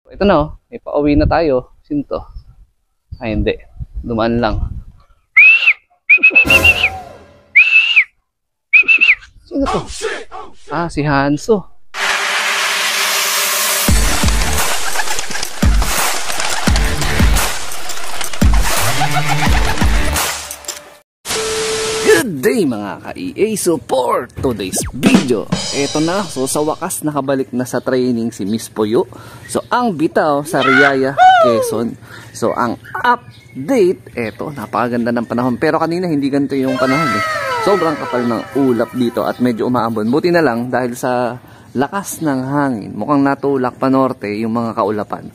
Ito na oh, may pauwi na tayo. Sino to? Ay hindi, dumaan lang. Sino to? Ah, si Hanso. Good day mga ka-EA. So for today's video, eto na, so sa wakas nakabalik na sa training si Miss Puyo. So ang bitaw sa Riyaya, Quezon. So ang update, eto, napakaganda ng panahon. Pero kanina hindi ganito yung panahon eh. Sobrang kapal ng ulap dito at medyo umaambon. Buti na lang dahil sa lakas ng hangin, mukhang natulak pa norte yung mga kaulapan.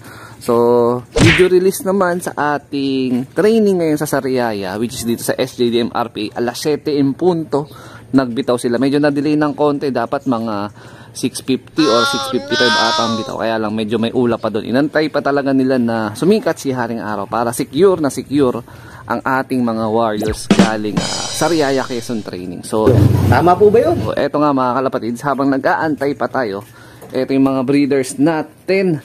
So, video release naman sa ating training ngayon sa Sariaya, which is dito sa SJDM RPA, alas 7 in punto, nagbitaw sila. Medyo na-delay ng konti, dapat mga 6:50 or 6:55 ata ang bitaw. Kaya lang medyo may ulap pa doon. Inantay pa talaga nila na sumikat si Haring Araw para secure na secure ang ating mga warriors galing Sariaya Quezon training. So, tama po ba yun? So, eto nga mga kalapatids, habang nag-aantay pa tayo, eto yung mga breeders natin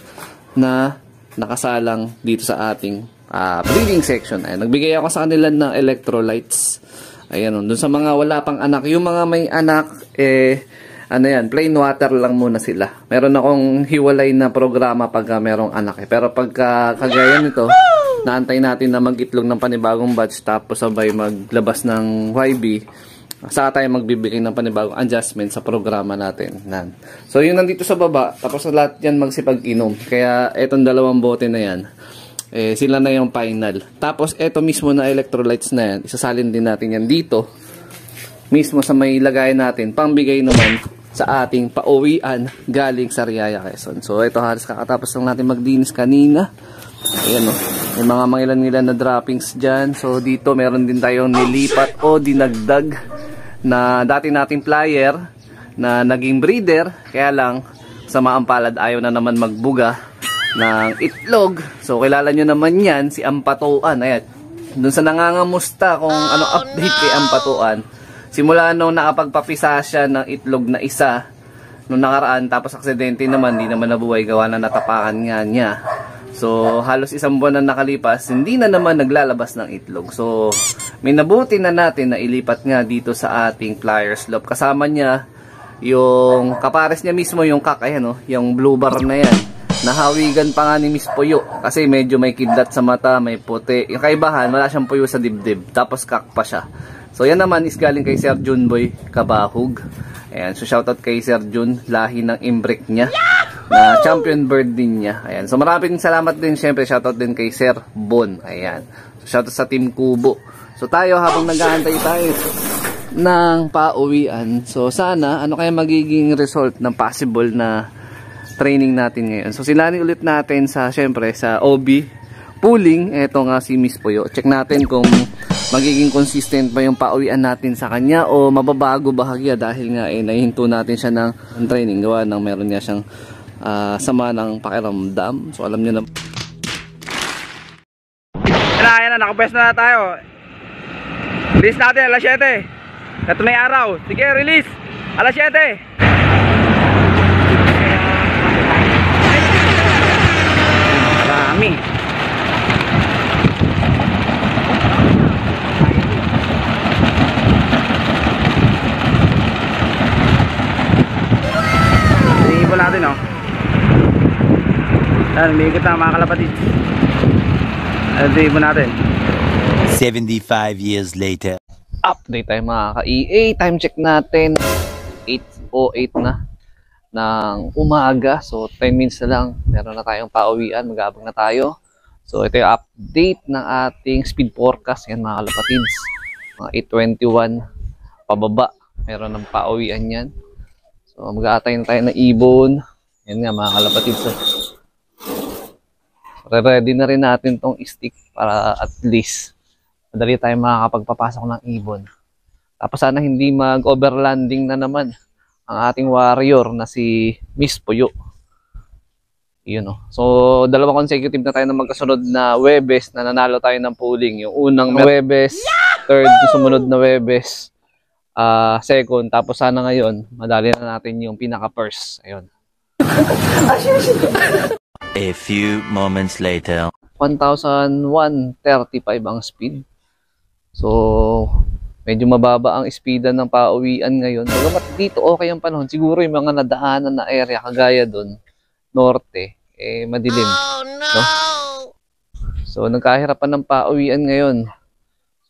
na nakasalang dito sa ating breeding section. Ayan, nagbigay ako sa kanila ng electrolytes. Ayan, dun sa mga wala pang anak. Yung mga may anak, ano yan, plain water lang muna sila. Meron akong hiwalay na programa pagka merong anak eh. Pero pagka kagaya nito, naantay natin na mag-itlog ng panibagong batch tapos sabay maglabas ng YB. Saka tayo magbibigay ng panibagong adjustment sa programa natin. So yung nandito sa baba, tapos lahat yan magsipag-inom. Kaya etong dalawang bote na yan, sila na yung final. Tapos eto mismo na electrolytes na yan, isasalin din natin yan dito. Mismo sa may lagay natin, pangbigay naman sa ating pauwian galing sa Riyaya Quezon. So ito halos kakatapos lang natin magdinis kanina. Ayan o, may mga mangilan-ngilan na droppings dyan. So dito meron din tayong nilipat o dinagdag na dati nating flyer na naging breeder, kaya lang sa maampalad ayaw na naman magbuga ng itlog. So kilala nyo naman yan, si Ampatuan. Ayan, dun sa nangangamusta kung ano update kay Ampatuan, simula nung nakapagpapisa siya ng itlog na isa nung nakaraan, tapos aksidente naman, di naman nabuhay gawa na natapakan nga niya. So halos isang buwan na nakalipas, hindi na naman naglalabas ng itlog. So may nabuti na natin na ilipat nga dito sa ating flyers loop. Kasama niya yung kapares niya mismo, yung kak, ayan, yung blue bar na yan. Nahawigan pa nga ni Miss Puyo kasi medyo may kidlat sa mata, may puti. Yung kaibahan, wala siyang puyo sa dibdib, tapos kak pa siya. So yan naman is galing kay Sir Junboy Kabahug. Ayan, so shoutout kay Sir Jun, lahi ng imbrick niya, na champion bird din niya. Ayan, so maraming salamat din, syempre shoutout din kay Sir Bon. Ayan, so shoutout sa Team Kubo. So tayo habang nag-aantay tayo ng pauwian, so sana ano kaya magiging result ng possible na training natin ngayon. So silani ulit natin sa, syempre sa OB pooling. Eto nga si Miss Puyo, check natin kung magiging consistent ba yung pauwian natin sa kanya o mababago bahagya dahil nga nahihinto natin siya ng training gawa ng meron niya siyang sama ng pakiramdam. So alam niyo na. Yan na, nakapwesto na tayo. Release natin alas 7. Ito na yung araw. Sige, release. Alas 7. Marami. Iipon natin, oh. Ayan, umiikot na mga kalapatid. Ayan, iipon natin. 75 years later. Update tayo mga ka-EA. Time check natin 8:08 na ng umaga. So 10 minutes na lang, meron na tayong pauwian, mag-aabang na tayo. So ito yung update ng ating speed forecast. Yan mga kalapatids, mga 8:21 pababa, meron ng pauwian yan. So mag-aatay na tayo ng ibon. Yan nga mga kalapatids. So ready na rin natin tong stick para at least madali tayo makakapagpapasok ng ibon. Tapos sana hindi mag-overlanding na naman ang ating warrior na si Miss Puyo. Yun, oh. So, dalawang consecutive na tayo na magkasunod na Webes na nanalo tayo ng pooling. Yung unang Webes, third, sumunod na Webes, second. Tapos sana ngayon, madali na natin yung pinaka-first. Ayun. A few moments later. 1,135 ang speed. So, medyo mababa ang speedan ng pauwian ngayon. Bagamat dito okay ang panahon. Siguro yung mga nadaanan na area, kagaya doon, norte, madilim. Oh, no! No? So, nagkahirapan ng pauwian ngayon.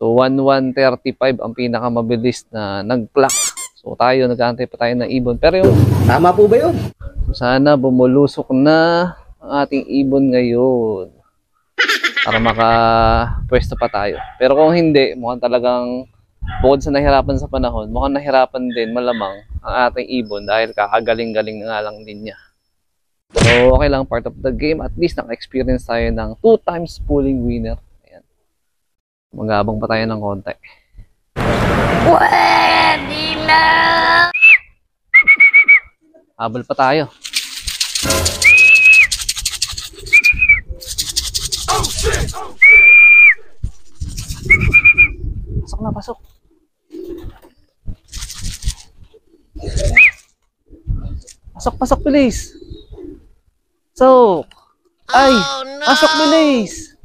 So, 1,135 ang pinakamabilis na nag-clock. So, tayo, nag-aantay pa tayo ng ibon. Pero yung... Tama po ba yun? Sana bumulusok na ang ating ibon ngayon para makapwesto pa tayo. Pero kung hindi, mukhang talagang bukod sa nahirapan sa panahon, mukhang nahirapan din malamang ang ating ibon dahil kakagaling-galing na nga lang din niya. So okay lang, part of the game. At least naka-experience tayo ng 2 times pulling winner. Ayan. Magabang pa tayo ng konti. Pwede na! Habol pa tayo. Pasok na, pasok. Pasok, bilis. So, ay, pasok, bilis.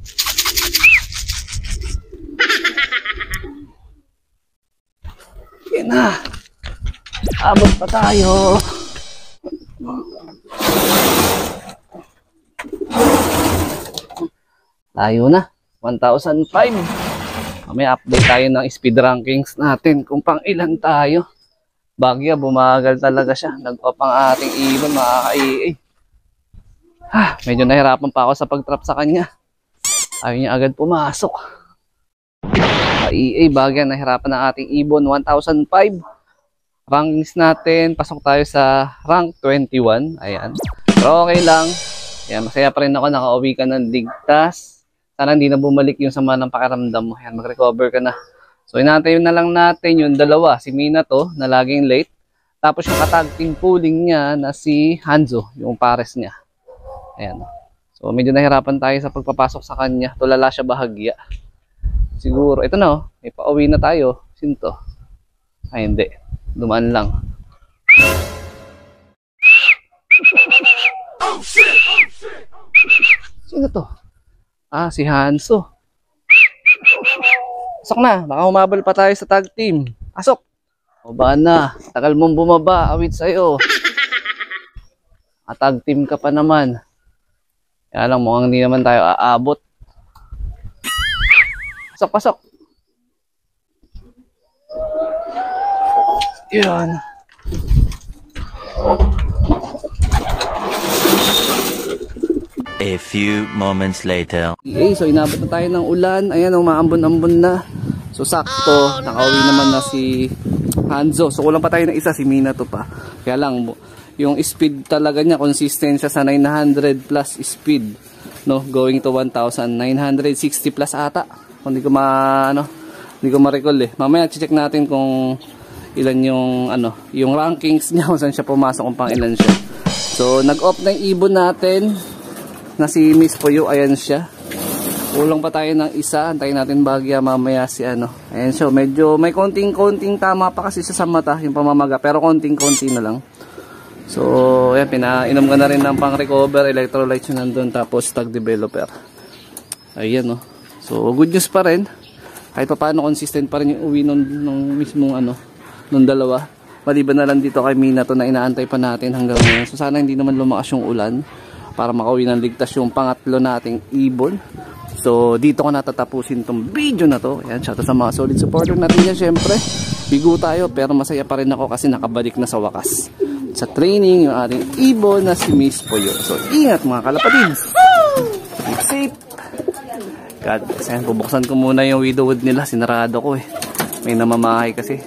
Yan na. Abot pa tayo. Tayo na. 1,005. May update tayo ng speed rankings natin kung pang ilan tayo. Bagya, bumagal talaga siya. Nag-off ang ating ibon, mga ka-EA. Medyo nahirapan pa ako sa pag-trap sa kanya. Ayaw niya agad pumasok. Ka-EA, bagya, nahirapan ang ating ibon. 1,005. Rankings natin, pasok tayo sa rank 21. Ayan. Pero okay lang. Ayan, masaya pa rin ako, nakauwi ka ng ligtas. Sana hindi na bumalik yung sama ng pakiramdam mo. Ayan, mag-recover ka na. So, inaantay na lang natin yung dalawa. Si Minato, na laging late. Tapos yung katag team pooling niya na si Hanzo, yung pares niya. Ayan. So, medyo nahirapan tayo sa pagpapasok sa kanya. Tulala siya bahagya. Siguro, ito na, may pauwi na tayo. Sinto. Ay, hindi. Dumaan lang. Sino to? Si Hanzo. Pasok na. Baka humabal pa tayo sa tag team. Pasok. Baba na. Tagal mong bumaba. Awit sa'yo. Tag team ka pa naman. Kaya lang mukhang hindi naman tayo aabot. Pasok. Yan. A few moments later. Okay, so inabot na tayo ng ulan. Ayan, umaambon-ambon na. So sakto, nakauwi naman na si Hanzo. So kulang pa tayo ng isa, si Minato pa. Kaya lang, yung speed talaga niya, consistent siya sa 900 plus speed. No, going to 1,960 plus ata. Kung hindi ko hindi ko ma-recall eh. Mamaya check natin kung ilan yung rankings niya, kung saan siya pumasok, kung pang ilan siya. So nag-off na yung ibon natin na si Miss Puyo. Ayan siya. Kulang pa tayo ng isa. Antayin natin bagya mamaya si Ayan siya. Medyo may konting-konting tama pa kasi sa mata yung pamamaga. Pero konting-konti na lang. So ayan, pinainom ka na rin ng pang-recover. Electrolytes yun nandun. Tapos tag developer. Ayan So good news pa rin. Kahit pa paano consistent pa rin yung uwi nung mismong nung dalawa. Maliban na lang dito kay Minato na inaantay pa natin hanggang ngayon. So sana hindi naman lumakas yung ulan para makauwi ng ligtas yung pangatlo nating ibon. So dito ko natatapusin tong video na to. Ayan, shout out sa mga solid supporter natin yan. Syempre, bigo tayo pero masaya pa rin ako kasi nakabalik na sa wakas sa training yung ating ibon na si Miss Puyo. So ingat mga kalapatids. Keep safe. God bless. Ayan, bubuksan ko muna yung widowwood nila. Sinarado ko eh. May namamahay kasi.